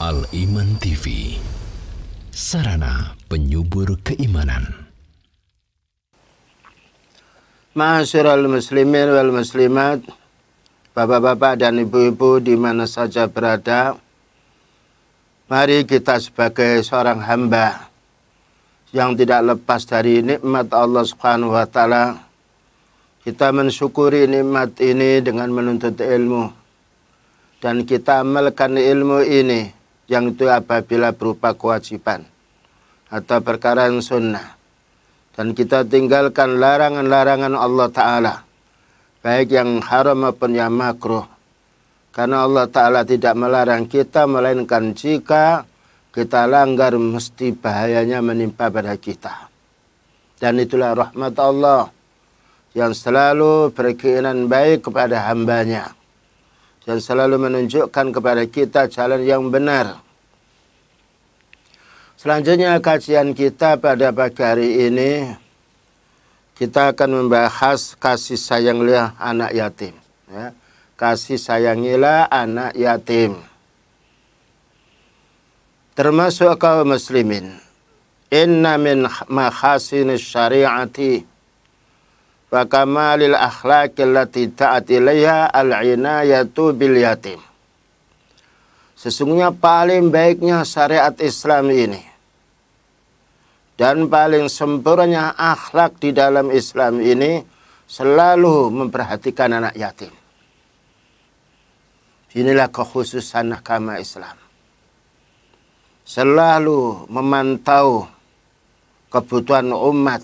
Al-Iman TV, sarana penyubur keimanan. Ma'asyiral muslimin wal muslimat, bapak-bapak dan ibu-ibu di mana saja berada, mari kita sebagai seorang hamba yang tidak lepas dari nikmat Allah Subhanahu wa taala, kita mensyukuri nikmat ini dengan menuntut ilmu, dan kita amalkan ilmu ini yang itu apabila berupa kewajiban atau perkara yang sunnah, dan kita tinggalkan larangan-larangan Allah Ta'ala, baik yang haram maupun yang makruh, karena Allah Ta'ala tidak melarang kita, melainkan jika kita langgar mesti bahayanya menimpa pada kita. Dan itulah rahmat Allah yang selalu berkeinginan baik kepada hambanya, dan selalu menunjukkan kepada kita jalan yang benar. Selanjutnya kajian kita pada pagi hari ini, kita akan membahas kasih sayanglah anak yatim. Ya. Kasih sayangilah anak yatim. Termasuk kaum muslimin. Inna min mahasinis syari'ati wa kamalil akhlaqil lati ta'at ilaiha al-inayatu bil yatim. Sesungguhnya paling baiknya syariat Islam ini dan paling sempurnanya akhlak di dalam Islam ini selalu memperhatikan anak yatim. Inilah kekhususan agama Islam. Selalu memantau kebutuhan umat.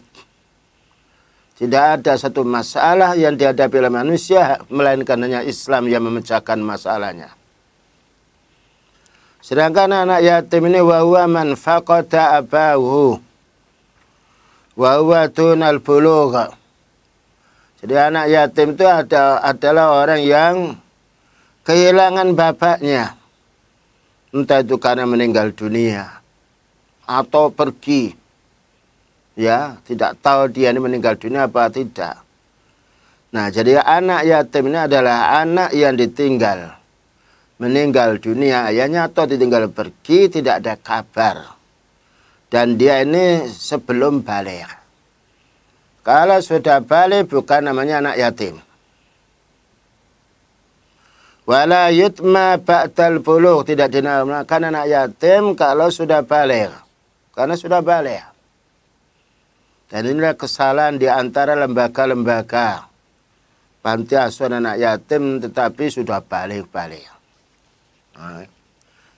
Tidak ada satu masalah yang dihadapi oleh manusia, melainkan hanya Islam yang memecahkan masalahnya. Sedangkan anak yatim ini wa huwa man faqada abahu wa huwa dunal bulugh. Jadi anak yatim itu adalah orang yang kehilangan bapaknya. Entah itu karena meninggal dunia atau pergi. Ya, tidak tahu dia ini meninggal dunia apa tidak. Nah, jadi anak yatim ini adalah anak yang ditinggal meninggal dunia ayahnya atau ditinggal pergi, tidak ada kabar. Dan dia ini sebelum balik. Kalau sudah balik bukan namanya anak yatim. Wala yutma ba'dal bulugh, tidak dinamakan anak yatim kalau sudah balik. Karena sudah balik. Dan inilah kesalahan di antara lembaga-lembaga panti asuhan anak yatim tetapi sudah balik-balik.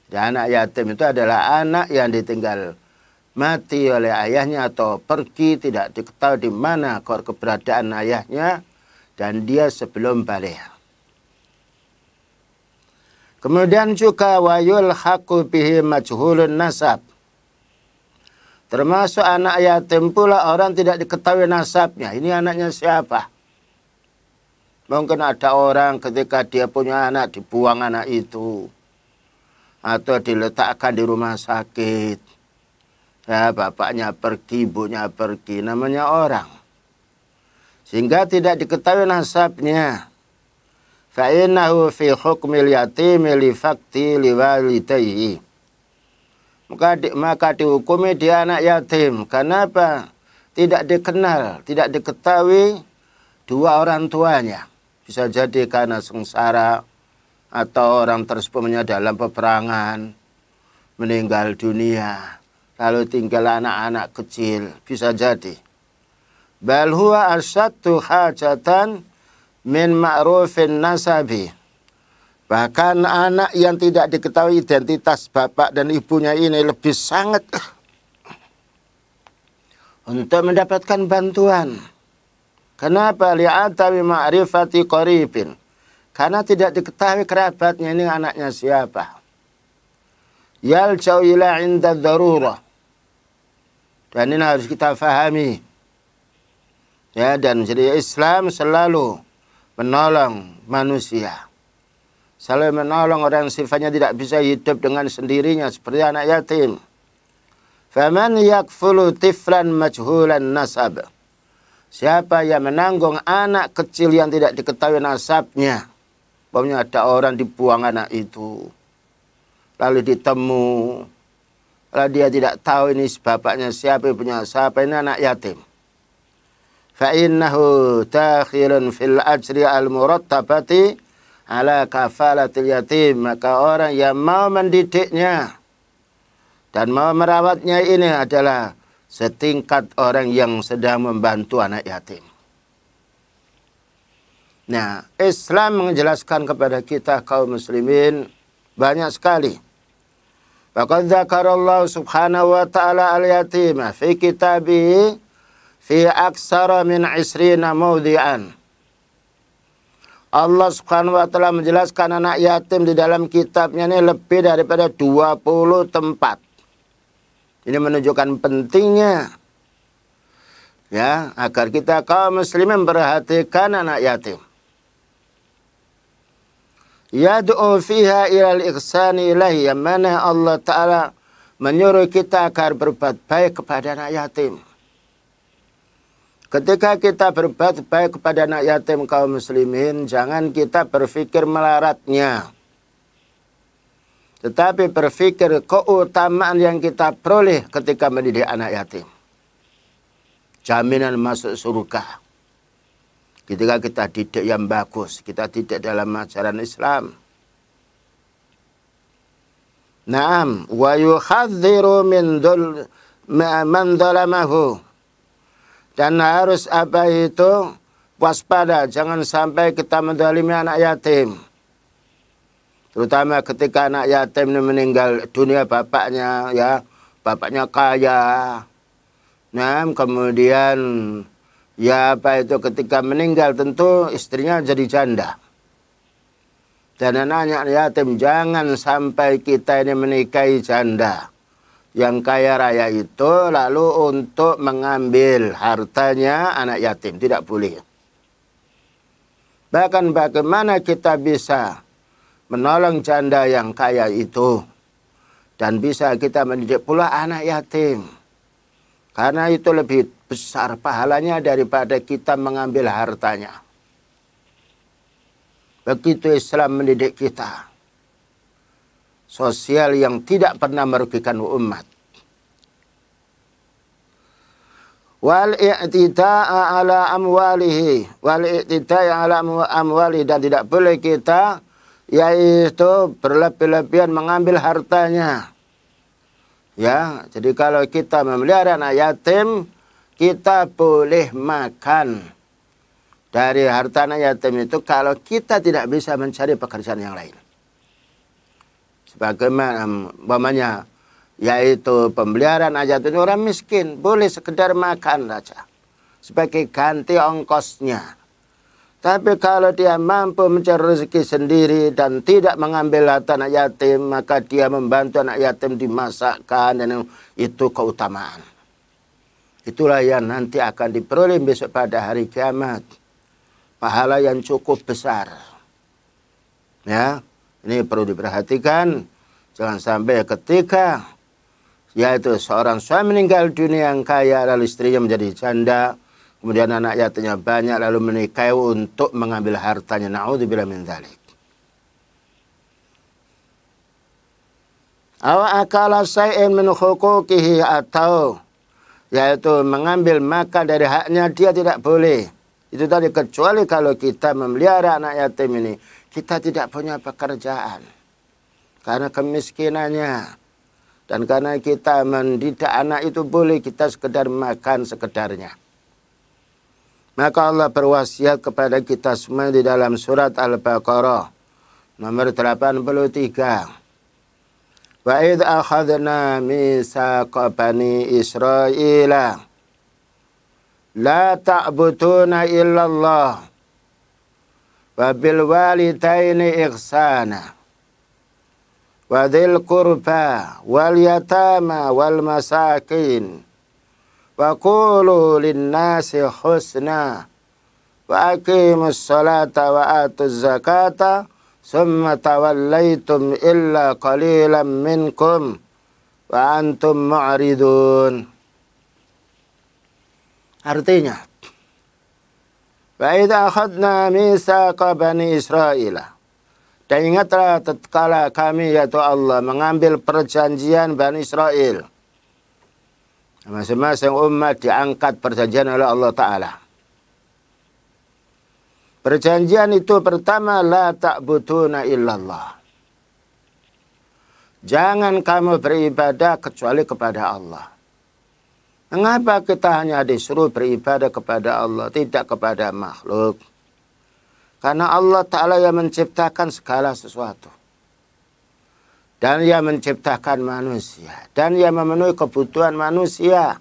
Dan anak yatim itu adalah anak yang ditinggal mati oleh ayahnya atau pergi, tidak diketahui di mana keberadaan ayahnya, dan dia sebelum balik. Kemudian juga wayul haqu bihi majhulun nasab. Termasuk anak yatim pula orang tidak diketahui nasabnya. Ini anaknya siapa? Mungkin ada orang ketika dia punya anak dibuang anak itu, atau diletakkan di rumah sakit. Ya, bapaknya pergi, ibunya pergi, namanya orang. Sehingga tidak diketahui nasabnya. Fa'innahu fi hukmil yatimi li fakti liwalidayhi. Maka dihukumi dia anak yatim. Kenapa? Tidak dikenal, tidak diketahui dua orang tuanya. Bisa jadi karena sengsara, atau orang tersebut dalam peperangan, meninggal dunia, lalu tinggal anak-anak kecil, bisa jadi. Bal huwa asyaddu hajatan min ma'rufin nasabi. Bahkan anak yang tidak diketahui identitas bapak dan ibunya ini lebih sangat untuk mendapatkan bantuan. Kenapa? Li'atawi ma'rifati qaribin. Karena tidak diketahui kerabatnya ini anaknya siapa. Yalja'u ila inda darurah. Dan ini harus kita fahami. Ya, dan jadi Islam selalu menolong manusia. Selalu menolong orang yang sifatnya tidak bisa hidup dengan sendirinya seperti anak yatim. Faman yakfulu tiflan majhulan nasab. Siapa yang menanggung anak kecil yang tidak diketahui nasabnya. Umpamanya ada orang dibuang anak itu, lalu ditemu, lalu dia tidak tahu ini bapaknya siapa, punya siapa, ini anak yatim. Fa'innahu dakhilun fil ajri al-murattabati ala kafalatil yatim. Maka orang yang mau mendidiknya dan mau merawatnya ini adalah setingkat orang yang sedang membantu anak yatim. Nah, Islam menjelaskan kepada kita kaum muslimin banyak sekali. Faqad dzakarallahu subhanahu wa ta'ala al-yatima fi kitabihi fi aksara min 20 mawdi'an. Allah subhanahu wa ta'ala menjelaskan anak yatim di dalam kitabnya ini lebih daripada 20 tempat. Ini menunjukkan pentingnya ya agar kita kaum muslimin memperhatikan anak yatim. Yad'u fiha ilal ihsani ilahi, yang mana Allah Ta'ala menyuruh kita agar berbuat baik kepada anak yatim. Ketika kita berbuat baik kepada anak yatim kaum muslimin, jangan kita berpikir melaratnya, tetapi berpikir keutamaan yang kita peroleh ketika mendidik anak yatim. Jaminan masuk surga ketika kita didik yang bagus, kita didik dalam ajaran Islam. Naam, wa yuhadziru min man dzalamahu. Dan harus apa itu? Waspada, jangan sampai kita menzalimi anak yatim. Terutama ketika anak yatim ini meninggal dunia bapaknya, ya, bapaknya kaya. Nah, kemudian ya apa itu ketika meninggal tentu istrinya jadi janda. Dan anak yatim jangan sampai kita ini menikahi janda yang kaya raya itu lalu untuk mengambil hartanya anak yatim. Tidak boleh. Bahkan bagaimana kita bisa menolong janda yang kaya itu dan bisa kita mendidik pula anak yatim. Karena itu lebih besar pahalanya daripada kita mengambil hartanya. Begitu Islam mendidik kita. Sosial yang tidak pernah merugikan umat. Wal i'tida'a ala amwalihi. Wal i'tida'a ala amwalihi. Dan tidak boleh kita yaitu berlebih-lebihan mengambil hartanya. Ya, jadi kalau kita memelihara anak yatim, kita boleh makan dari harta anak yatim itu kalau kita tidak bisa mencari pekerjaan yang lain. Sebagaimana umpamanya yaitu pemeliharaan anak yatim orang miskin, boleh sekedar makan saja sebagai ganti ongkosnya. Tapi kalau dia mampu mencari rezeki sendiri dan tidak mengambil harta anak yatim, maka dia membantu anak yatim dimasakkan, dan itu keutamaan. Itulah yang nanti akan diperoleh besok pada hari kiamat. Pahala yang cukup besar. Ya, ini perlu diperhatikan. Jangan sampai ketika yaitu seorang suami meninggal dunia yang kaya lalu istrinya menjadi janda, kemudian anak yatimnya banyak lalu menikahi untuk mengambil hartanya. Na'udzubillah min dzalik. Aw akala syai'in min huquqihi, atau yaitu mengambil makan dari haknya, dia tidak boleh. Itu tadi kecuali kalau kita memelihara anak yatim ini, kita tidak punya pekerjaan karena kemiskinannya. Dan karena kita mendidik anak itu boleh kita sekedar makan sekedarnya. Maka Allah berwasiat kepada kita semua di dalam surat Al-Baqarah nomor 83. Wa idh akhadna mitsaqa bani Israila la ta'buduna illallah wa bil walidaini ihsana wa dzil qurba wal yatama wal masakin wa qulu linnasi husna wa aqimus salata wa atuz zakata summa tawallaitum illa qalilan minkum wa antum mu'ridun. Artinya, wa idza akhadna mitsaqa bani Israila, Dan ingatlah tatkala kami yaitu Allah mengambil perjanjian Bani Israel. Masing-masing umat diangkat perjanjian oleh Allah Ta'ala. Perjanjian itu pertama, la ta'buduna illallah. Jangan kamu beribadah kecuali kepada Allah. Mengapa kita hanya disuruh beribadah kepada Allah, tidak kepada makhluk? Karena Allah Ta'ala yang menciptakan segala sesuatu. Dan yang menciptakan manusia. Dan yang memenuhi kebutuhan manusia.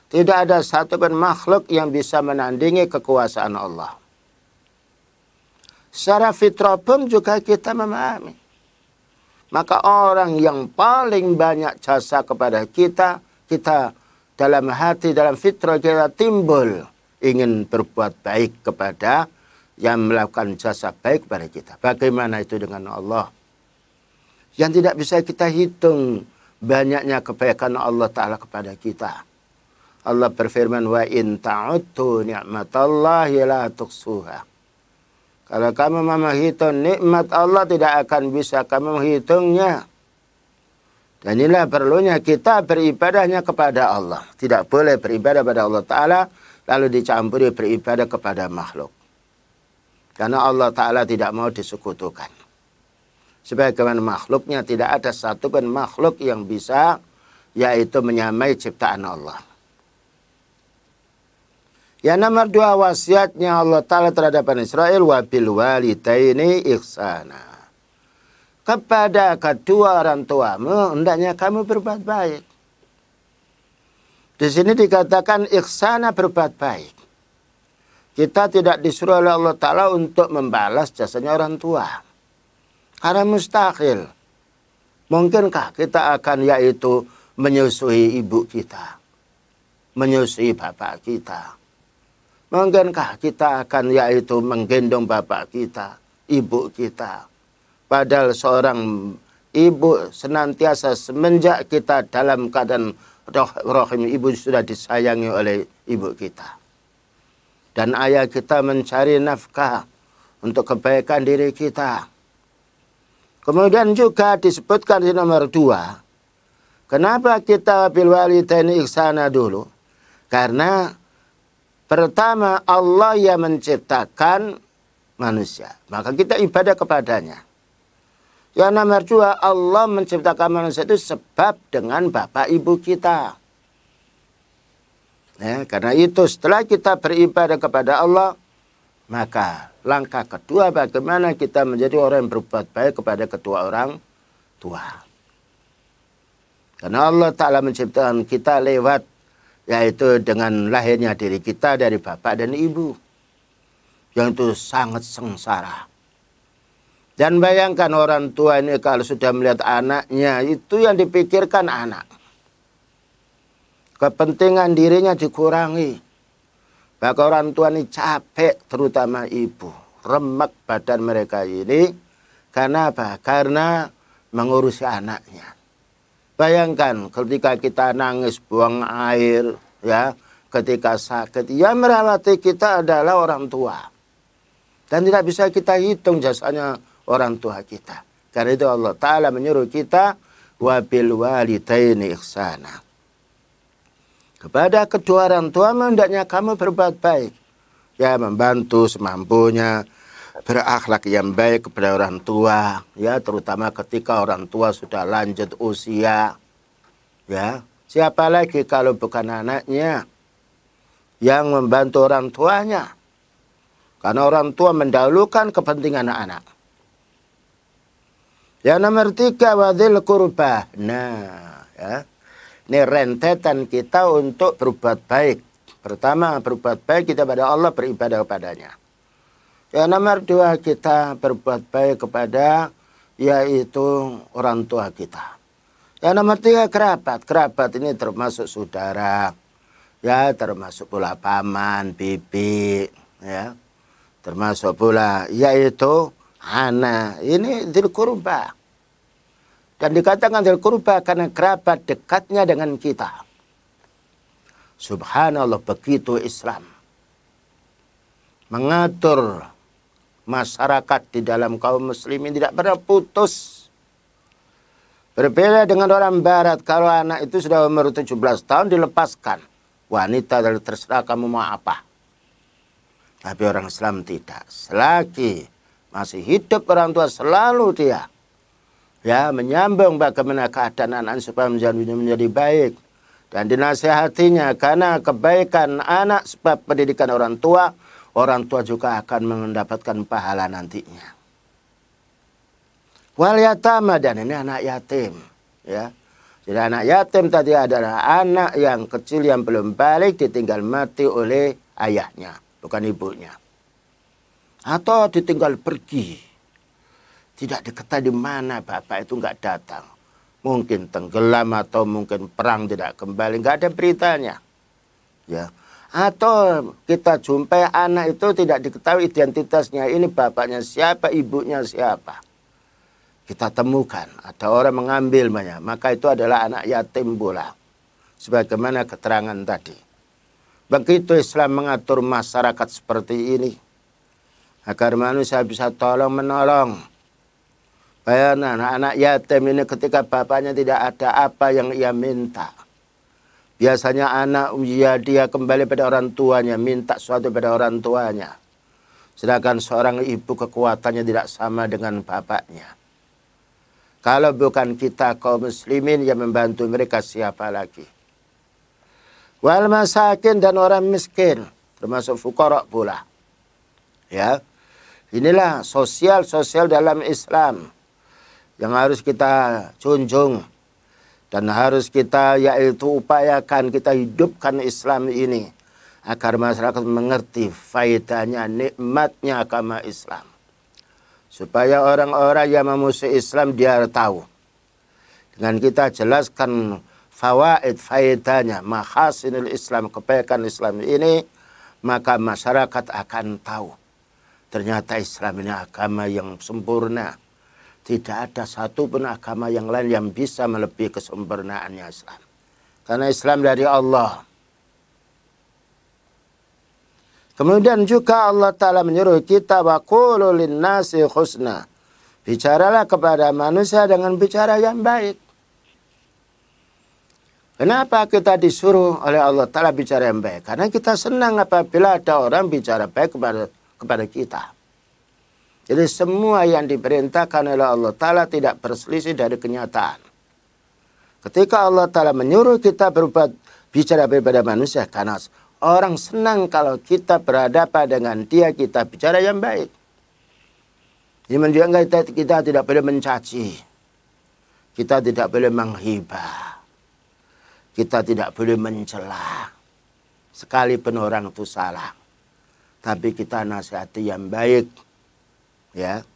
Tidak ada satu pun makhluk yang bisa menandingi kekuasaan Allah. Secara fitrah pun juga kita memahami. Maka orang yang paling banyak jasa kepada kita, kita dalam hati, dalam fitrah kita timbul ingin berbuat baik kepada yang melakukan jasa baik kepada kita. Bagaimana itu dengan Allah? Yang tidak bisa kita hitung banyaknya kebaikan Allah Ta'ala kepada kita. Allah berfirman, wa in ta'uddu ni'matallahi la tuhsuha. Kalau kamu menghitung nikmat Allah, tidak akan bisa kamu menghitungnya. Dan inilah perlunya kita beribadahnya kepada Allah. Tidak boleh beribadah pada Allah Ta'ala lalu dicampuri beribadah kepada makhluk. Karena Allah Ta'ala tidak mau disekutukan. Sebagaimana makhluknya tidak ada satupun makhluk yang bisa yaitu menyamai ciptaan Allah. Yang nomor 2 wasiatnya Allah Ta'ala terhadap Bani Israel, wabil walidaini ihsana. Kepada kedua orang tuamu hendaknya kamu berbuat baik. Di sini dikatakan ihsana, berbuat baik. Kita tidak disuruh oleh Allah Ta'ala untuk membalas jasanya orang tua. Karena mustahil. Mungkinkah kita akan yaitu menyusui ibu kita, menyusui bapak kita? Mungkinkah kita akan yaitu menggendong bapak kita, ibu kita? Padahal seorang ibu senantiasa semenjak kita dalam keadaan rahim ibu sudah disayangi oleh ibu kita. Dan ayah kita mencari nafkah untuk kebaikan diri kita. Kemudian juga disebutkan di nomor 2. Kenapa kita bil walidaini ihsana dulu? Karena pertama Allah yang menciptakan manusia. Maka kita ibadah kepadanya. Yang nomor 2, Allah menciptakan manusia itu sebab dengan bapak ibu kita. Ya, karena itu setelah kita beribadah kepada Allah, maka langkah kedua bagaimana kita menjadi orang yang berbuat baik kepada kedua orang tua. Karena Allah Ta'ala menciptakan kita lewat, yaitu dengan lahirnya diri kita dari bapak dan ibu. Yang itu sangat sengsara. Dan bayangkan orang tua ini kalau sudah melihat anaknya, itu yang dipikirkan anak. Kepentingan dirinya dikurangi. Maka orang tua ini capek, terutama ibu. Remek badan mereka ini. Karena apa? Karena mengurusi anaknya. Bayangkan ketika kita nangis, buang air, ya, ketika sakit, yang merawati kita adalah orang tua. Dan tidak bisa kita hitung jasanya orang tua kita. Karena itu Allah Ta'ala menyuruh kita, wabil walidaini ihsana. Kepada kedua orang tua hendaknya kamu berbuat baik. Ya, membantu semampunya, berakhlak yang baik kepada orang tua, ya, terutama ketika orang tua sudah lanjut usia. Ya, siapa lagi kalau bukan anaknya yang membantu orang tuanya? Karena orang tua mendahulukan kepentingan anak. Yang nomor 3, wadzil qurbah. Nah, ya. Ini rentetan kita untuk berbuat baik. Pertama, berbuat baik kita pada Allah, beribadah kepadanya. Yang nomor 2, kita berbuat baik kepada yaitu orang tua kita. Yang nomor 3, kerabat. Kerabat ini termasuk saudara, ya, termasuk pula paman, bibi, ya, termasuk pula yaitu anak. Ini dzul qurbah. Dan dikatakan dzul qurbah karena kerabat dekatnya dengan kita. Subhanallah, begitu Islam mengatur masyarakat di dalam kaum muslimin tidak pernah putus. Berbeda dengan orang barat, kalau anak itu sudah umur 17 tahun dilepaskan. Wanita terserah kamu mau apa. Tapi orang Islam tidak. Selagi masih hidup orang tua selalu dia menyambung bagaimana keadaan anak supaya menjadi baik. Dan dinasihatinya karena kebaikan anak sebab pendidikan orang tua juga akan mendapatkan pahala nantinya. Wal yatama, dan ini anak yatim. Ya. Jadi anak yatim tadi adalah anak yang kecil yang belum balik ditinggal mati oleh ayahnya, bukan ibunya. Atau ditinggal pergi. Tidak diketahui di mana bapak itu nggak datang. Mungkin tenggelam atau mungkin perang tidak kembali, nggak ada beritanya. Ya. Atau kita jumpai anak itu tidak diketahui identitasnya. Ini bapaknya siapa, ibunya siapa. Kita temukan ada orang mengambilnya, maka itu adalah anak yatim pula. Sebagaimana keterangan tadi. Begitu Islam mengatur masyarakat seperti ini, agar manusia bisa tolong menolong. Bayangkan anak yatim ini ketika bapaknya tidak ada apa yang ia minta. Biasanya anak dia kembali pada orang tuanya, minta sesuatu pada orang tuanya. Sedangkan seorang ibu kekuatannya tidak sama dengan bapaknya. Kalau bukan kita kaum muslimin yang membantu mereka, siapa lagi? Wal masakin, dan orang miskin, termasuk fuqara pula. Ya. Inilah sosial dalam Islam yang harus kita junjung dan harus kita upayakan, kita hidupkan Islam ini agar masyarakat mengerti faedahnya, nikmatnya agama Islam. Supaya orang-orang yang memusuhi Islam dia tahu. Dengan kita jelaskan faedahnya, mahasinul Islam, kebaikan Islam ini, maka masyarakat akan tahu. Ternyata Islam ini agama yang sempurna. Tidak ada satupun agama yang lain yang bisa melebihi kesempurnaannya Islam. Karena Islam dari Allah. Kemudian juga Allah Ta'ala menyuruh kita wa qulu linnasi husna. Bicaralah kepada manusia dengan bicara yang baik. Kenapa kita disuruh oleh Allah Ta'ala bicara yang baik? Karena kita senang apabila ada orang bicara baik kepada kita. Jadi semua yang diperintahkan oleh Allah Ta'ala tidak berselisih dari kenyataan. Ketika Allah Ta'ala menyuruh kita bicara kepada manusia, karena orang senang kalau kita berhadapan dengan dia, kita bicara yang baik. Ini menunjukkan kita tidak boleh mencaci. Kita tidak boleh menghibah. Kita tidak boleh mencela. Sekalipun orang itu salah. Tapi kita nasihati yang baik. Ya.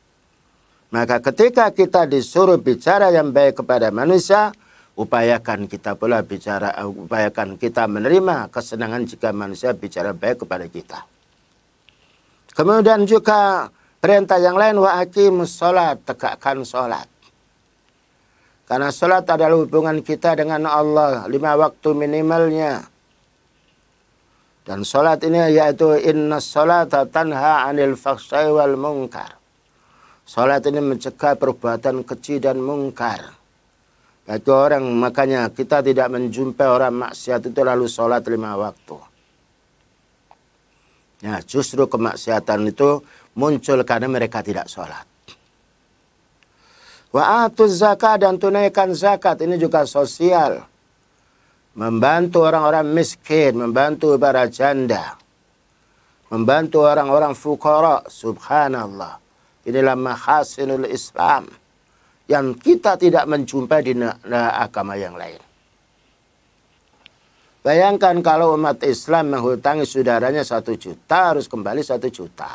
Maka ketika kita disuruh bicara yang baik kepada manusia, upayakan kita menerima kesenangan jika manusia bicara baik kepada kita. Kemudian juga perintah yang lain, wa aqimus sholat, tegakkan sholat. Karena sholat adalah hubungan kita dengan Allah, 5 waktu minimalnya. Dan sholat ini yaitu inna sholata tanha anil fahsai wal munkar. Sholat ini mencegah perbuatan keji dan mungkar. Bagi orang, makanya kita tidak menjumpai orang maksiat itu lalu sholat 5 waktu. Nah, justru kemaksiatan itu muncul karena mereka tidak sholat. Wa atuz zakat, dan tunaikan zakat, ini juga sosial. Membantu orang-orang miskin, membantu para janda. Membantu orang-orang fuqara, subhanallah. Inilah mahasinul Islam yang kita tidak menjumpai di agama yang lain. Bayangkan kalau umat Islam menghutangi saudaranya 1 juta, harus kembali 1 juta.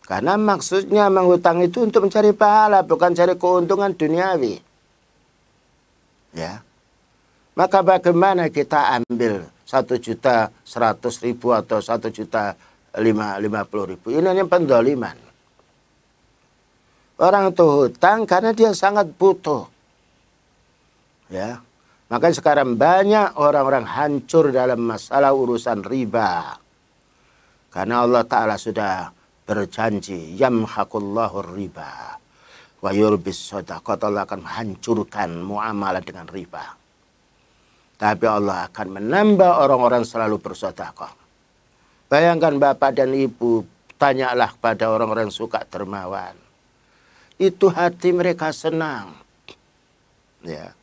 Karena maksudnya menghutang itu untuk mencari pahala, bukan cari keuntungan duniawi. Ya. Maka bagaimana kita ambil 1.100.000 atau 1.050.000? Ini hanya pendoliman. Orang itu hutang karena dia sangat butuh. Ya. Maka sekarang banyak orang-orang hancur dalam masalah urusan riba. Karena Allah Ta'ala sudah berjanji yamhaqullahu riba wa yurbis shadaqah, Allah akan menghancurkan muamalah dengan riba. Tapi Allah akan menambah orang-orang selalu bersedekah. Bayangkan bapak dan ibu, tanyalah pada orang-orang suka dermawan. Itu hati mereka senang. Ya.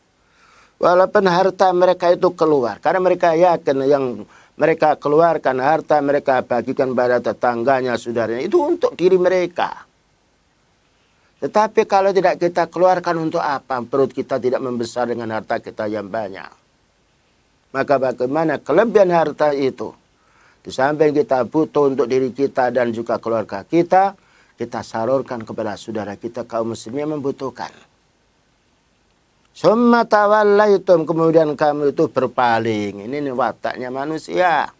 Walaupun harta mereka itu keluar, karena mereka yakin yang mereka keluarkan harta mereka bagikan pada tetangganya, saudaranya, itu untuk diri mereka. Tetapi kalau tidak kita keluarkan, untuk apa? Perut kita tidak membesar dengan harta kita yang banyak. Maka bagaimana kelebihan harta itu? Di samping kita butuh untuk diri kita dan juga keluarga kita, kita salurkan kepada saudara kita kaum muslimin yang membutuhkan. Summa tawallaitum, kemudian kamu itu berpaling. Ini wataknya manusia.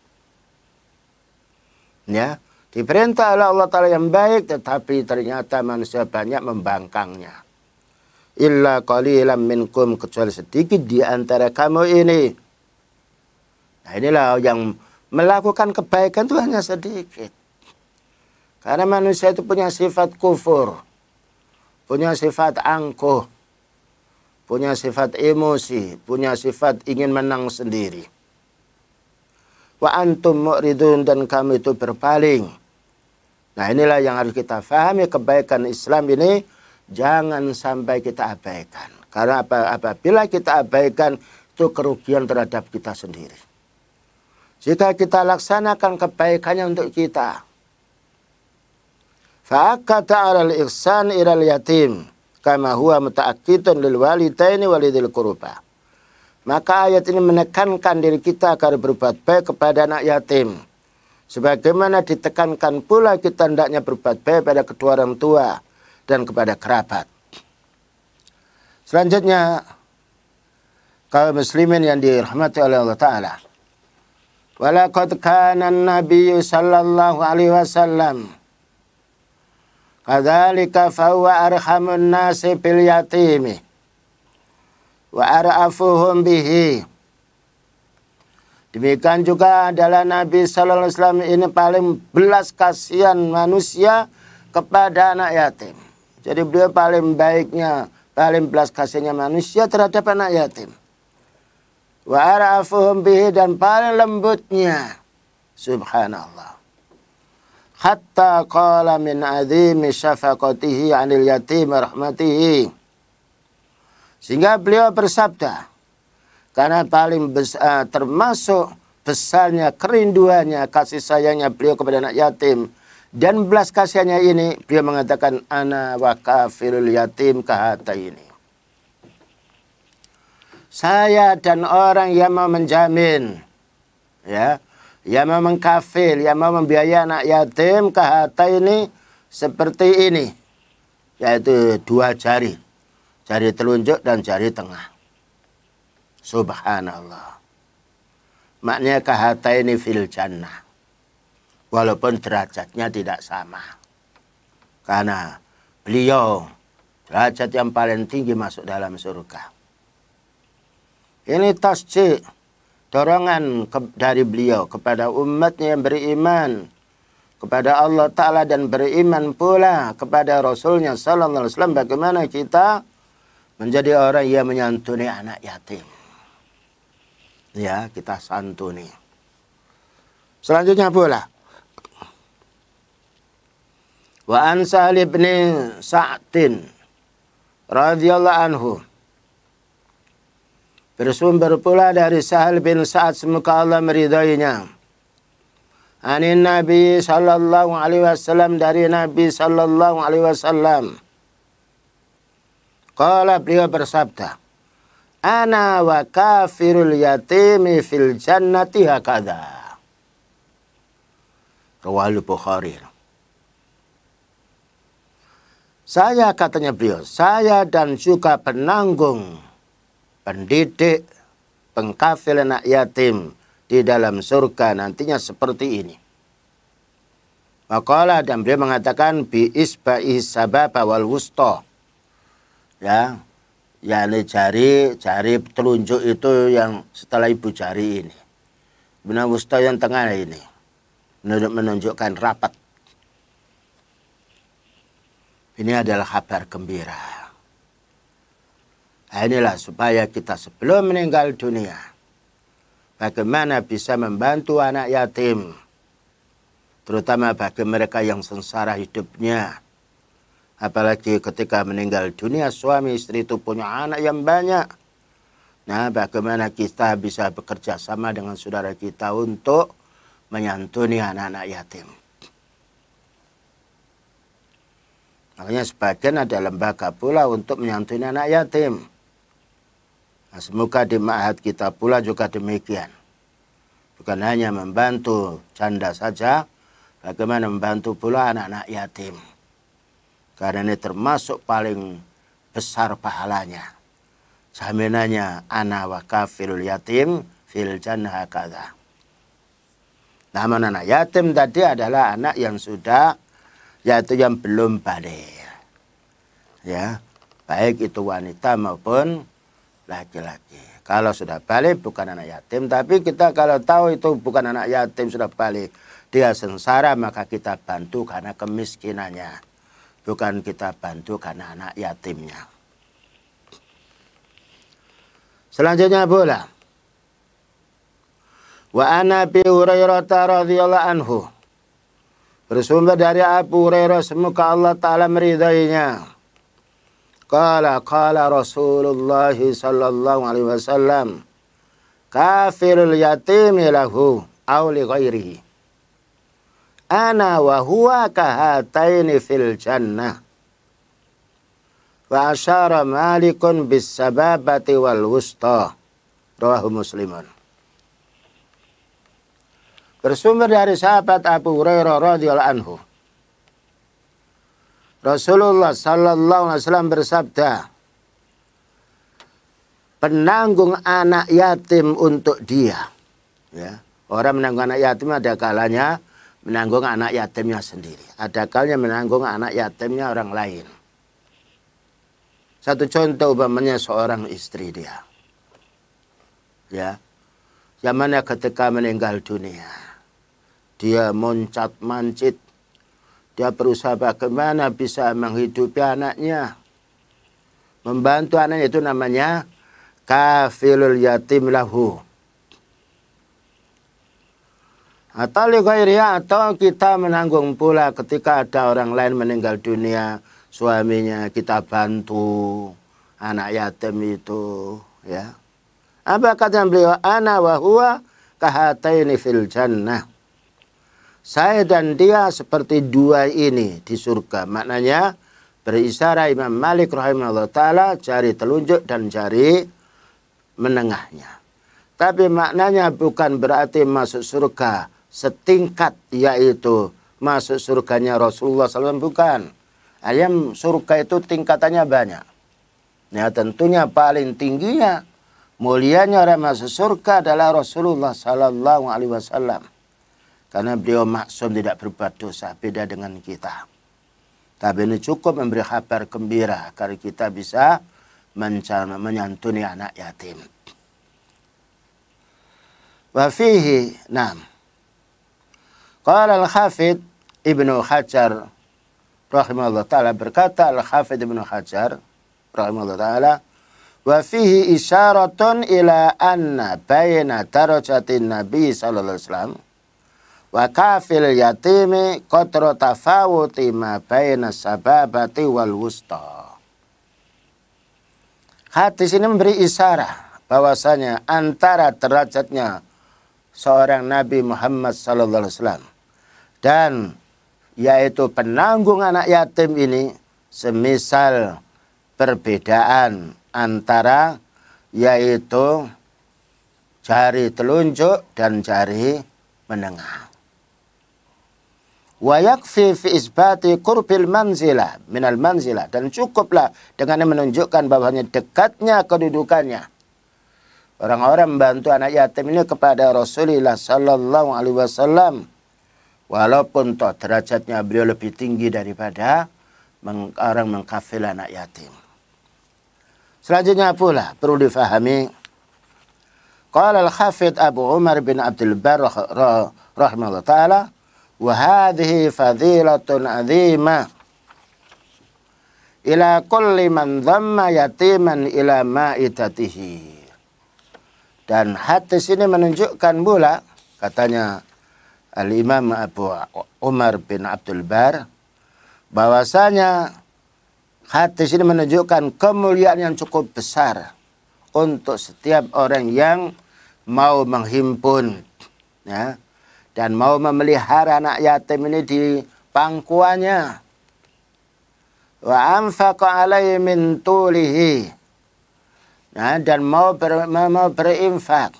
Ya, diperintah oleh Allah Ta'ala yang baik, tetapi ternyata manusia banyak membangkangnya. Illa qalilan minkum, kecuali sedikit di antara kamu ini. Nah, inilah yang melakukan kebaikan itu hanya sedikit. Karena manusia itu punya sifat kufur, punya sifat angkuh, punya sifat emosi, punya sifat ingin menang sendiri. Wa antum mu'ridun, dan kamu itu berpaling. Nah, inilah yang harus kita pahami, kebaikan Islam ini jangan sampai kita abaikan. Karena apabila kita abaikan, itu kerugian terhadap kita sendiri. Jika kita laksanakan kebaikannya untuk kita. Fa'akata 'alal ihsan ilal yatim kama huwa muta'akkidun lil walidaini walidil qurba. Maka ayat ini menekankan diri kita agar berbuat baik kepada anak yatim. Sebagaimana ditekankan pula kita hendaknya berbuat baik pada kedua orang tua dan kepada kerabat. Selanjutnya, kaum muslimin yang dirahmati oleh Allah Ta'ala. Walaqad kana an-nabiyyu sallallahu alaihi wasallam kadzalika fa huwa arhamun nasi bil yatimi wa ar'afuhum bihi. Demikian juga adalah Nabi sallallahu alaihi wasallam ini paling belas kasihan manusia kepada anak yatim. Jadi beliau paling baiknya, paling belas kasihannya manusia terhadap anak yatim. Wa ar'afuhum bihi, dan paling lembutnya. Subhanallah. Hatta qala min azimi syafaqatihi 'anil yatim rahmatihi. Sehingga beliau bersabda, karena paling besar, termasuk besarnya kerinduannya, kasih sayangnya beliau kepada anak yatim dan belas kasihannya ini, beliau mengatakan ana wa kafirul yatim kahataini. Saya dan orang yang mau menjamin, ya, yang mau mengkafil, yang mau membiayai anak yatim kahata ini seperti ini, yaitu dua jari, jari telunjuk dan jari tengah. Subhanallah. Maknanya kahata ini fil jannah, walaupun derajatnya tidak sama, karena beliau derajat yang paling tinggi masuk dalam surga. Ini tasjid, dorongan dari beliau kepada umatnya yang beriman kepada Allah Ta'ala dan beriman pula kepada Rasulnya Sallallahu Alaihi Wasallam. Bagaimana kita menjadi orang yang menyantuni anak yatim. Ya, kita santuni. Selanjutnya pula. Wa an Sahal bin Sa'din radhiyallahu anhu. Bersumber pula dari Sahal bin Sa'ad, semoga Allah meridainya. Anin Nabi sallallahu alaihi wasallam, dari Nabi sallallahu alaihi wasallam. Qala, beliau bersabda, ana wa kafirul yatimi fil jannati hakadha. Rawahul Bukhari. Saya, katanya beliau, saya dan juga penanggung, pendidik, pengkafil anak yatim di dalam surga nantinya seperti ini. Maqala, dan beliau mengatakan bi isba'i sababa wal wusta. Ya, yakni jari telunjuk itu yang setelah ibu jari ini. Benar wusta yang tengah ini. Menunjukkan rapat. Ini adalah kabar gembira. Nah, inilah supaya kita sebelum meninggal dunia, bagaimana bisa membantu anak yatim, terutama bagi mereka yang sengsara hidupnya. Apalagi ketika meninggal dunia suami istri itu punya anak yang banyak. Nah, bagaimana kita bisa bekerja sama dengan saudara kita untuk menyantuni anak-anak yatim. Makanya sebagian ada lembaga pula untuk menyantuni anak yatim. Nah, semoga di ma'had kita pula juga demikian. Bukan hanya membantu janda saja, bagaimana membantu pula anak-anak yatim. Karena ini termasuk paling besar pahalanya. Jaminannya ana wa kafilul yatim fil jannah hakadha. Namun anak yatim tadi adalah anak yang sudah, yaitu yang belum balik. Ya, baik itu wanita maupun laki-laki. Kalau sudah balik bukan anak yatim, tapi kita kalau tahu itu bukan anak yatim sudah balik, dia sengsara, maka kita bantu karena kemiskinannya. Bukan kita bantu karena anak yatimnya. Selanjutnya pula. Wa ana Abi Hurairah radhiyallahu anhu. Bersumber dari Abu Hurairah, semoga Allah Ta'ala meridainya. Qala Rasulullah sallallahu alaihi wasallam, kafirul yatimi lahu aw li ghairihi, ana wa huwa kahataini fil jannah. Wa asyara Malikun bis sababati wal wusta. Rawahu Muslimun. Bersumber dari sahabat Abu Hurairah radhiyallahu anhu, Rasulullah sallallahu alaihi wasallam bersabda, penanggung anak yatim untuk dia. Ya, orang menanggung anak yatim ada kalanya menanggung anak yatimnya sendiri. Ada kalanya menanggung anak yatimnya orang lain. Satu contoh umpamanya seorang istri dia. Ya, zamannya ketika meninggal dunia, dia moncat-mancit. Dia berusaha bagaimana bisa menghidupi anaknya. Membantu anaknya itu namanya kafilul yatim lahu. Atau kita menanggung pula ketika ada orang lain meninggal dunia, suaminya kita bantu anak yatim itu. Ya. Apa kata beliau? Ana wa huwa kahataini fil jannah. Saya dan dia seperti dua ini di surga. Maknanya berisyarah Imam Malik rahimahullah ta'ala jari telunjuk dan jari menengahnya. Tapi maknanya bukan berarti masuk surga setingkat, yaitu masuk surganya Rasulullah SAW, bukan. Ayam surga itu tingkatannya banyak. Ya, tentunya paling tingginya, mulianya orang masuk surga adalah Rasulullah SAW. Karena beliau maksum, tidak berbuat dosa, beda dengan kita. Tapi ini cukup memberi kabar gembira agar kita bisa menyantuni anak yatim. Wa fihi, nam. Qala al-Hafidh Ibnu Hajar rahimahullah ta'ala, berkata al-Hafidh Ibnu Hajar rahimahullah ta'ala, wa fihi isyaratun ila anna baina darajatin Nabi sallallahu alaihi wasallam wa kafil yatimi qadra tafawuti ma baina sababati wal wusta. Hadis ini memberi isyarat bahwasanya antara derajatnya seorang Nabi Muhammad sallallahu alaihi wasallam dan yaitu penanggung anak yatim ini semisal perbedaan antara yaitu jari telunjuk dan jari menengah. Wa yakfi fi isbati qurbil manzilah minal manzilah, dan cukuplah dengan menunjukkan bahwanya dekatnya kedudukannya orang-orang membantu anak yatim ini kepada Rasulullah sallallahu alaihi wasallam, walaupun toh derajatnya beliau lebih tinggi daripada orang mengkafil anak yatim. Selanjutnya pula perlu difahami, qala al-Hafidh Abu Umar bin Abdul Barr rahimahullah ta'ala, wa hadhihi fadilatun azimah ila kulli man dhamma yatiman ila ma'idatihi. Dan hadis ini menunjukkan pula, katanya Al-Imam Abu Umar bin Abdul Bar, bahwasanya hadis ini menunjukkan kemuliaan yang cukup besar untuk setiap orang yang mau menghimpun, ya, dan mau memelihara anak yatim ini di pangkuannya. Wa anfaqa alaihi min tulihi, nah, dan mau berinfak,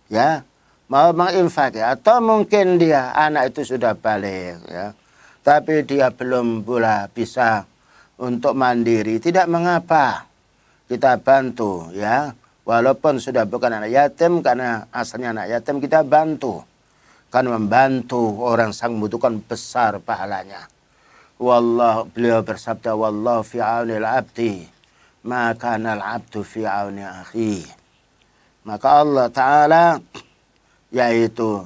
ya, mau menginfak, ya. Atau mungkin dia anak itu sudah balik, ya, tapi dia belum pula bisa untuk mandiri, tidak mengapa, kita bantu, ya, walaupun sudah bukan anak yatim, karena asalnya anak yatim, kita bantu, kan membantu orang sang membutuhkan besar pahalanya. Beliau bersabda, wallahu fi aunil abdi maka al abdu fi auni akhi. Maka Allah Ta'ala yaitu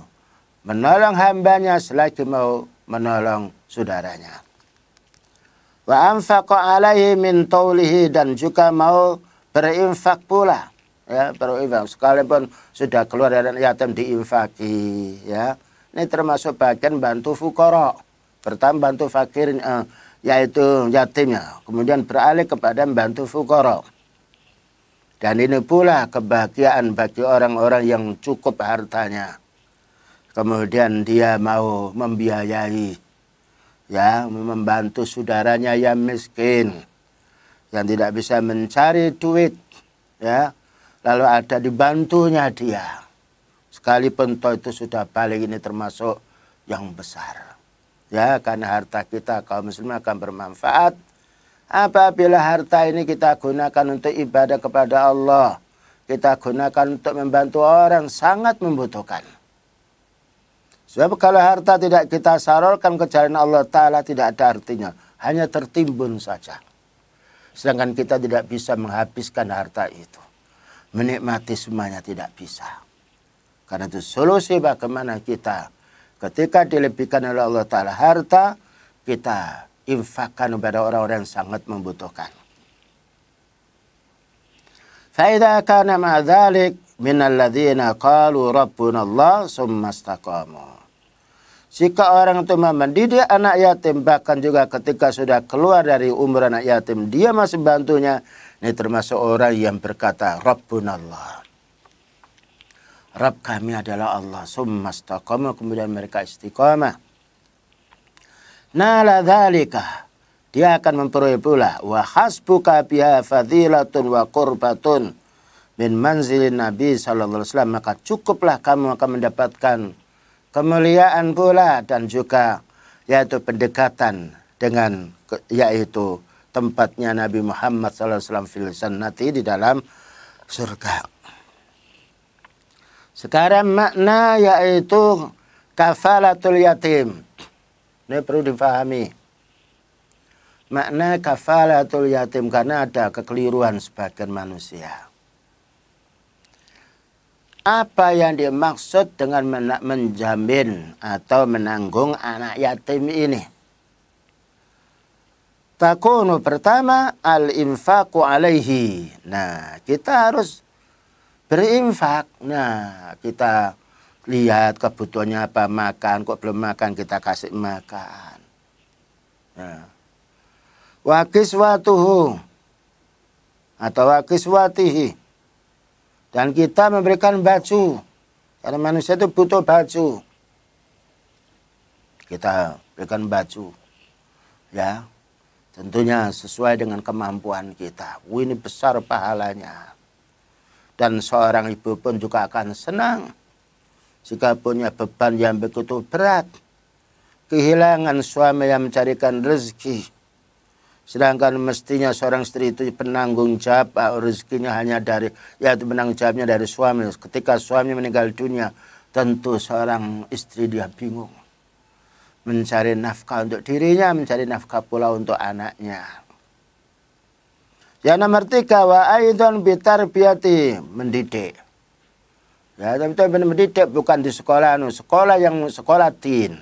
menolong hambanya selagi mau menolong saudaranya. Wa anfaqa alaihi min taulihi, dan juga mau berinfak pula, ya, berinfak sekalipun sudah keluar dari yatim diinfaki, ya. Ini termasuk bagian bantu fuqara. Pertama bantu fakirin, yaitu yatimnya, kemudian beralih kepada membantu fuqara. Dan ini pula kebahagiaan bagi orang-orang yang cukup hartanya, kemudian dia mau membiayai, ya, membantu saudaranya yang miskin, yang tidak bisa mencari duit, ya, lalu ada dibantunya dia, sekalipun toh itu sudah balik, ini termasuk yang besar. Ya, karena harta kita kaum muslimin akan bermanfaat apabila harta ini kita gunakan untuk ibadah kepada Allah. Kita gunakan untuk membantu orang sangat membutuhkan. Sebab kalau harta tidak kita salurkan ke jalan Allah Ta'ala, tidak ada artinya. Hanya tertimbun saja. Sedangkan kita tidak bisa menghabiskan harta itu. Menikmati semuanya tidak bisa. Karena itu solusi bagaimana kita ketika dilebihkan oleh Allah Ta'ala harta, kita infakkan kepada orang-orang yang sangat membutuhkan. Fa'idha kana ma'adhalik minal ladhina qalu rabbuna Allah summa istaqamu. Jika orang itu mendidik anak yatim, bahkan juga ketika sudah keluar dari umur anak yatim, dia masih bantunya, ini termasuk orang yang berkata rabbuna Allah. Rabb kami adalah Allah, summa istaqama, kemudian mereka istiqamah. Nala dzalika, dia akan memperoleh pula wa hasbuka biha fadilatun wa qurbatun min manzilin Nabi sallallahu alaihi wasallam, maka cukuplah kamu akan mendapatkan kemuliaan pula dan juga yaitu pendekatan dengan yaitu tempatnya Nabi Muhammad sallallahu alaihi wasallam fil jannati, di dalam surga. Sekarang makna yaitu kafalatul yatim. Ini perlu difahami. Makna kafalatul yatim, karena ada kekeliruan sebagian manusia. Apa yang dimaksud dengan menjamin atau menanggung anak yatim ini? Takunu pertama al-infaqu alaihi. Nah, kita harus berinfak. Nah, kita lihat kebutuhannya apa, makan, kok belum makan, kita kasih makan. Nah, wa kiswatuhu atau wa kiswatihi, dan kita memberikan baju, karena manusia itu butuh baju. Kita berikan baju, ya, tentunya sesuai dengan kemampuan kita. Ini besar pahalanya. Dan seorang ibu pun juga akan senang jika punya beban yang begitu berat, kehilangan suami yang mencarikan rezeki, sedangkan mestinya seorang istri itu penanggung jawab rezekinya hanya dari, yaitu penanggung jawabnya dari suami. Ketika suami meninggal dunia, tentu seorang istri dia bingung mencari nafkah untuk dirinya, mencari nafkah pula untuk anaknya. Yang nomor 3, wa aidon bitarbiyati, mendidik. Ya, tapi mendidik bukan di sekolah, sekolah yang sekolah din.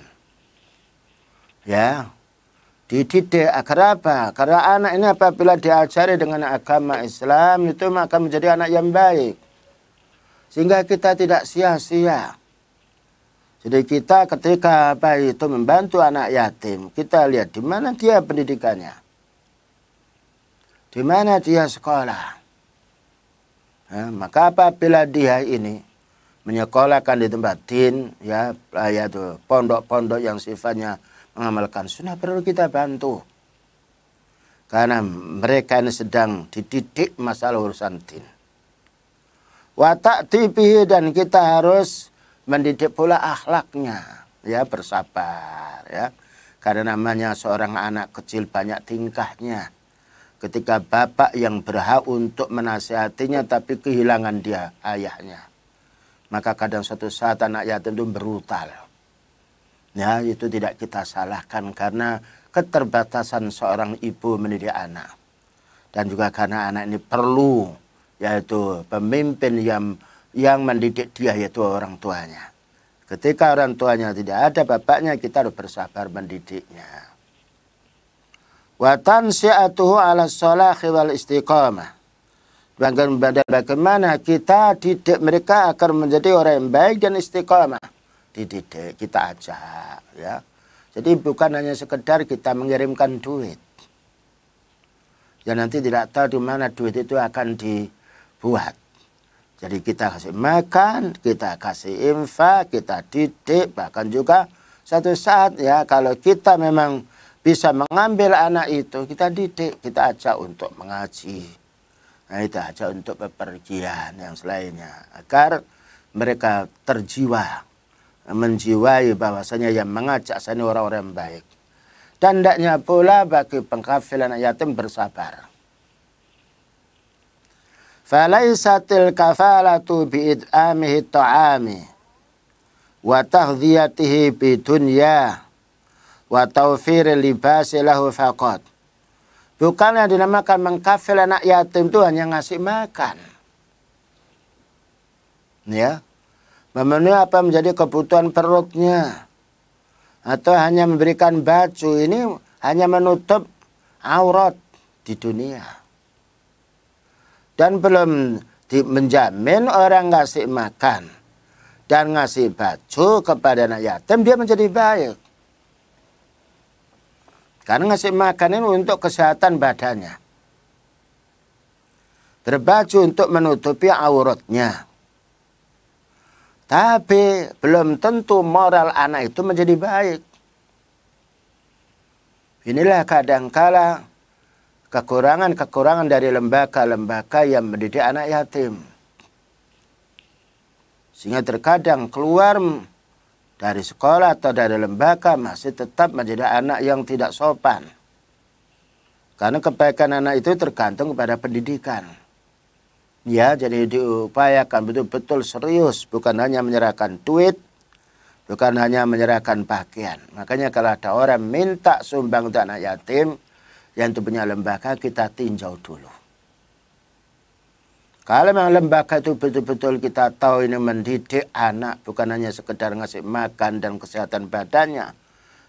Ya, Dididik agar apa? Karena anak ini apabila diajari dengan agama Islam itu maka menjadi anak yang baik. Sehingga kita tidak sia-sia. Jadi kita ketika itu membantu anak yatim, kita lihat di mana dia pendidikannya. Di mana dia sekolah. Maka apabila dia ini menyekolahkan di tempat din, ya itu pondok-pondok yang sifatnya mengamalkan sunnah, perlu kita bantu. Karena mereka ini sedang dididik masalah urusan din. Wa ta'tibihi, dan kita harus mendidik pula akhlaknya, ya bersabar, ya. Karena namanya seorang anak kecil banyak tingkahnya. Ketika bapak yang berhak untuk menasihatinya tapi kehilangan dia ayahnya, maka kadang suatu saat anak yatim itu brutal. Ya, itu tidak kita salahkan karena keterbatasan seorang ibu mendidik anak. Dan juga karena anak ini perlu yaitu pemimpin yang mendidik dia, yaitu orang tuanya. Ketika orang tuanya tidak ada, bapaknya, kita harus bersabar mendidiknya. Wa tansi'atuhu 'ala sholahi wal istiqamah. Bagaimana kita didik mereka agar menjadi orang yang baik dan istiqamah. Dididik, kita ajak, ya. Jadi bukan hanya sekedar kita mengirimkan duit. Ya nanti tidak tahu di mana duit itu akan dibuat. Jadi kita kasih makan, kita kasih infak, kita didik, bahkan juga satu saat ya kalau kita memang bisa mengambil anak itu, kita didik, kita ajak untuk mengaji. Nah, itu ajak untuk bepergian yang selainnya agar mereka menjiwai bahwasanya yang mengajak sana orang-orang yang baik. Dan hendaknya pula bagi pengkafil anak yatim bersabar. Falaisatil kafalatu bi'id'amihi ta'ami wa tahdhiyatihi bidunya wa tawfiril libasi lahu faqat. Bukan yang dinamakan mengkafil anak yatim itu hanya ngasih makan. Ya. Memenuhi apa menjadi kebutuhan perutnya. Atau hanya memberikan baju, ini hanya menutup aurat di dunia. Dan belum menjamin orang ngasih makan dan ngasih baju kepada anak yatim dia menjadi baik. Karena ngasih makan ini untuk kesehatan badannya. Berbaju untuk menutupi auratnya. Tapi belum tentu moral anak itu menjadi baik. Inilah kadangkala kekurangan-kekurangan dari lembaga-lembaga yang mendidik anak yatim. Sehingga terkadang keluar dari sekolah atau dari lembaga masih tetap menjadi anak yang tidak sopan. Karena kebaikan anak itu tergantung kepada pendidikan. Ya, jadi diupayakan betul-betul serius, bukan hanya menyerahkan duit, bukan hanya menyerahkan pakaian. Makanya kalau ada orang minta sumbang untuk anak yatim, yang itu punya lembaga, kita tinjau dulu. Kalau memang lembaga itu betul-betul kita tahu ini mendidik anak, bukan hanya sekedar ngasih makan dan kesehatan badannya,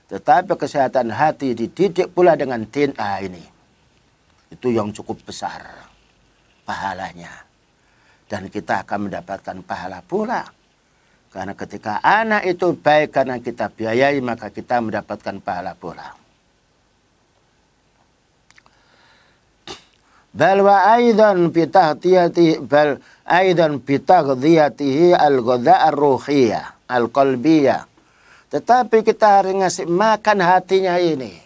tetapi kesehatan hati dididik pula dengan din, ini. Itu yang cukup besar pahalanya. Dan kita akan mendapatkan pahala pula. Karena ketika anak itu baik karena kita biayai, maka kita mendapatkan pahala pula. Bal wa aidan bitaghdiyatihi al-ghadha ar-ruhiyah al-qalbiyah. Tetapi kita harus ngasih makan hatinya ini.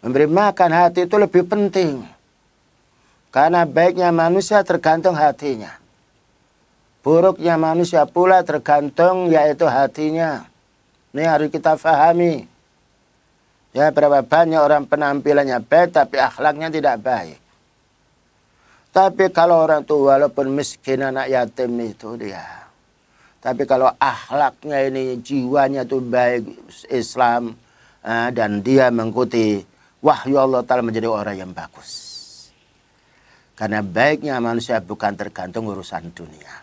Memberi makan hati itu lebih penting. Karena baiknya manusia tergantung hatinya. Buruknya manusia pula tergantung yaitu hatinya. Ini harus kita fahami. Ya, berapa banyak orang penampilannya baik tapi akhlaknya tidak baik. Tapi kalau orang itu walaupun miskin anak yatim itu dia. Tapi kalau akhlaknya ini jiwanya itu baik Islam dan dia mengikuti wahyu Allah Ta'ala menjadi orang yang bagus. Karena baiknya manusia bukan tergantung urusan dunia.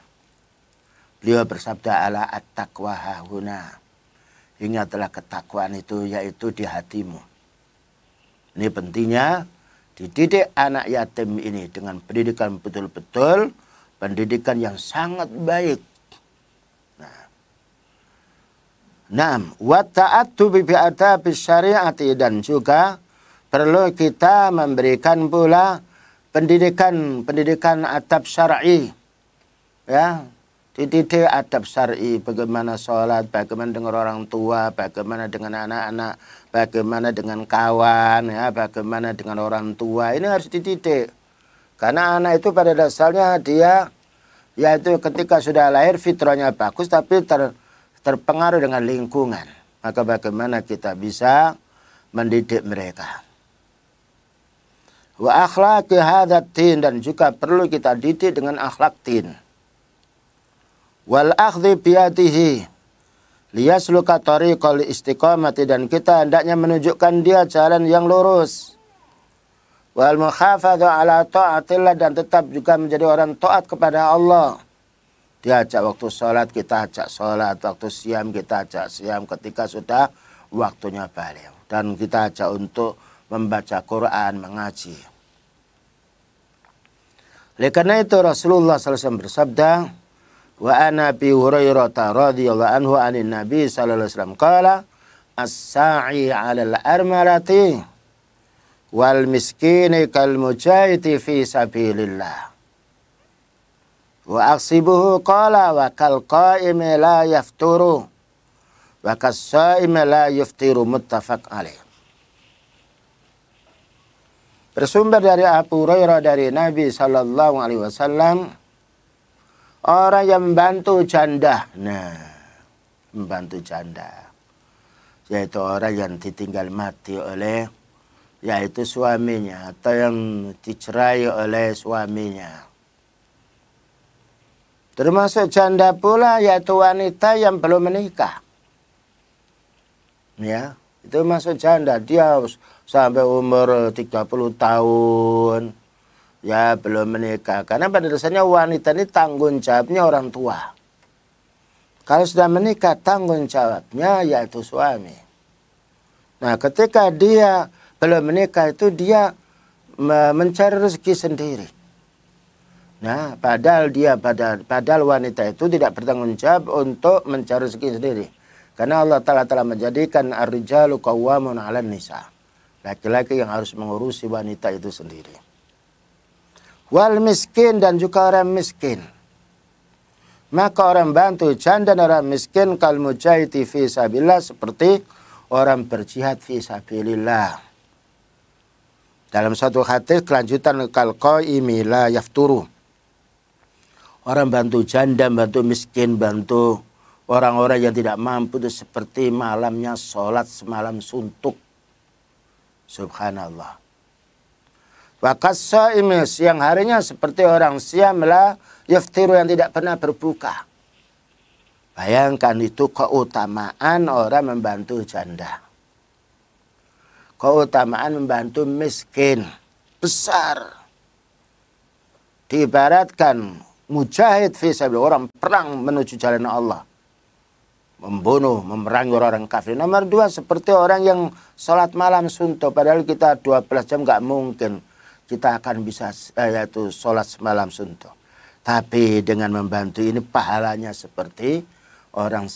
Beliau bersabda ala at-taqwa hahuna. Ingatlah ketakwaan itu yaitu di hatimu. Ini pentingnya dididik anak yatim ini dengan pendidikan betul-betul, pendidikan yang sangat baik. Wa ta'addubi bi adabis syariati, dan juga perlu kita memberikan pula pendidikan adab syar'i. Ya, dididik adab syar'i, bagaimana sholat, bagaimana dengan orang tua, bagaimana dengan anak-anak, bagaimana dengan kawan, ya, bagaimana dengan orang tua. Ini harus dididik. Karena anak itu pada dasarnya dia, yaitu ketika sudah lahir fitrahnya bagus, tapi terpengaruh dengan lingkungan. Maka bagaimana kita bisa mendidik mereka. Wa akhlaqi hadzal din, dan juga perlu kita didik dengan akhlak din. Wal akhdhi biyadihi liyasluka tariqal istiqamati, dan kita hendaknya menunjukkan dia jalan yang lurus. Wal muhafadhu ala ta'atillah, dan tetap juga menjadi orang taat kepada Allah. Diajak waktu sholat, kita ajak sholat. Waktu siam, kita ajak siam ketika sudah waktunya balik. Dan kita ajak untuk membaca Quran, mengaji. Oleh karena itu Rasulullah SAW bersabda, wa ana bi Hurairah radhiyallahu anhu anin Nabi sallallahu alaihi wasallam qala as-sa'i 'alal armalati wal miskini kal mujahidi fi sabilillah. Wa aksibuhu qala wa kal qa'imi la yafturu wa kas sa'imi la yuftiru, muttafaq alaih. Bersumber dari Abu Hurairah dari Nabi sallallahu alaihi wasallam, orang yang membantu janda. Nah, membantu janda, yaitu orang yang ditinggal mati oleh yaitu suaminya, atau yang dicerai oleh suaminya. Termasuk janda pula yaitu wanita yang belum menikah. Ya, itu masuk janda. Dia sampai umur 30 tahun ya belum menikah. Karena pada dasarnya wanita ini tanggung jawabnya orang tua. Kalau sudah menikah, tanggung jawabnya yaitu suami. Nah, ketika dia belum menikah itu dia mencari rezeki sendiri. Nah, padahal wanita itu tidak bertanggung jawab untuk mencari rezeki sendiri. Karena Allah Ta'ala telah menjadikan ar-rijalu qawwamun 'alan nisa. Laki-laki yang harus mengurusi wanita itu sendiri. Wal miskin, dan juga orang miskin. Maka orang bantu janda dan orang miskin kal mujahidi fi sabilillah, seperti orang berjihad fi sabilillah. Dalam satu hadis kelanjutan kal qaimi la yafturu. Orang bantu janda, bantu miskin, bantu orang-orang yang tidak mampu itu seperti malamnya sholat semalam suntuk. Subhanallah. Wakasa ini siang harinya seperti orang siam la yaftiru, yang tidak pernah berbuka. Bayangkan itu keutamaan orang membantu janda. Keutamaan membantu miskin besar. Diibaratkan mujahid fi sabilillah, orang perang menuju jalan Allah. Membunuh, memerangi orang kafir. Nomor dua, seperti orang yang sholat malam suntuk. Padahal kita 12 jam nggak mungkin kita akan bisa yaitu sholat semalam suntuk. Tapi dengan membantu ini pahalanya seperti orang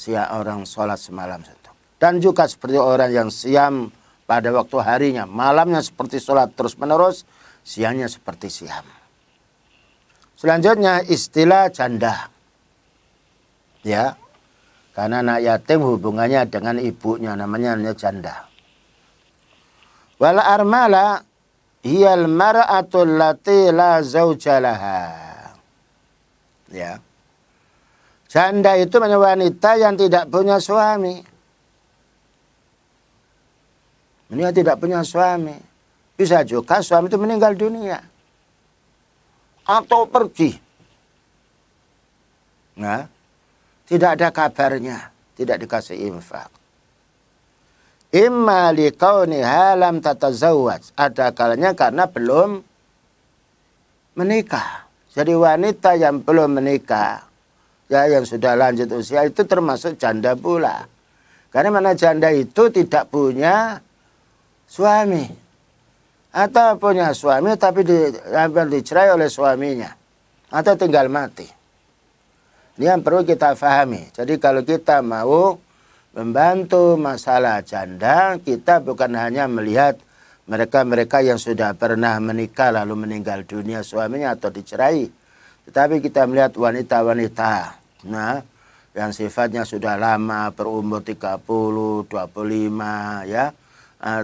sholat semalam suntuk. Dan juga seperti orang yang siam pada waktu harinya. Malamnya seperti sholat terus menerus, siangnya seperti siam. Selanjutnya istilah janda. Ya. Karena anak yatim hubungannya dengan ibunya, namanya janda. Wal armala hiyal mar'atul lati la zawja laha. Ya. Janda itu wanita yang tidak punya suami. Dia tidak punya suami. Bisa juga suami itu meninggal dunia. Atau pergi. Nah, tidak ada kabarnya, tidak dikasih infak. Imma liqauniha lam tatazawwaj, ada kalanya karena belum menikah. Jadi wanita yang belum menikah, ya yang sudah lanjut usia itu termasuk janda pula. Karena mana janda itu tidak punya suami. Atau punya suami tapi dicerai oleh suaminya. Atau tinggal mati. Ini yang perlu kita pahami. Jadi kalau kita mau membantu masalah janda, kita bukan hanya melihat mereka-mereka yang sudah pernah menikah lalu meninggal dunia suaminya atau dicerai. Tetapi kita melihat wanita-wanita. Nah, yang sifatnya sudah lama, berumur 30, 25, ya.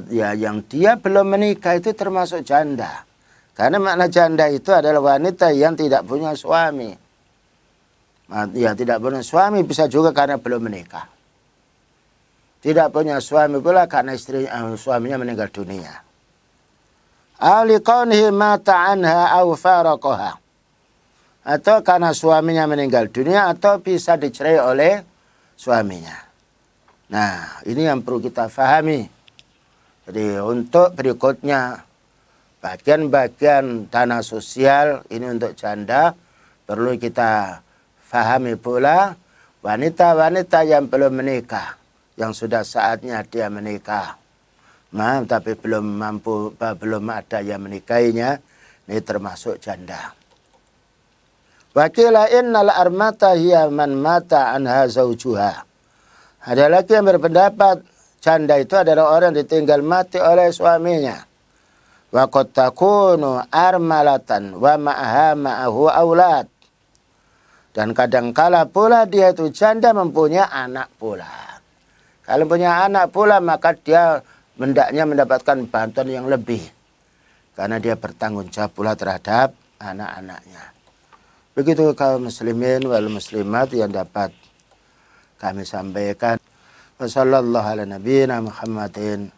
Yang dia belum menikah itu termasuk janda. Karena makna janda itu adalah wanita yang tidak punya suami. Ya, tidak punya suami bisa juga karena belum menikah. Tidak punya suami pula karena suaminya meninggal dunia. Ali kaunihi mata anha aw faraqaha. Atau karena suaminya meninggal dunia atau bisa dicerai oleh suaminya. Nah, ini yang perlu kita pahami. Jadi untuk berikutnya bagian-bagian dana sosial ini untuk janda perlu kita pahami pula wanita-wanita yang belum menikah, yang sudah saatnya dia menikah. Nah, tapi belum ada yang menikahinya, ini termasuk janda. Wakila innal armata hiya man mata anha zaujuha. Ada lagi yang berpendapat janda itu adalah orang yang ditinggal mati oleh suaminya. Wa qad takunu armalatan wa ma'ahu aulad. Dan kadangkala pula dia itu janda mempunyai anak pula. Kalau punya anak pula maka dia hendaknya mendapatkan bantuan yang lebih. Karena dia bertanggung jawab pula terhadap anak-anaknya. Begitu kaum muslimin wal muslimat yang dapat kami sampaikan. Wassallallahu ala nabiyina Muhammadin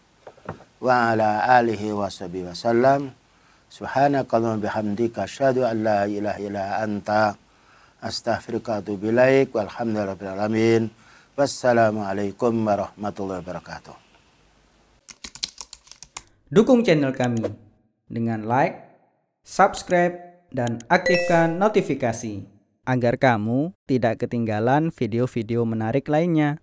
wa ala alihi wa sahbihi wasallam. Subhanakallahumma bihamdika asyhadu an la ilaha illa anta astaghfiruka wa atubu ilaik. Walhamdulillahirabbil alamin. Wassalamualaikum warahmatullahi wabarakatuh. Dukung channel kami dengan like, subscribe, dan aktifkan notifikasi agar kamu tidak ketinggalan video-video menarik lainnya.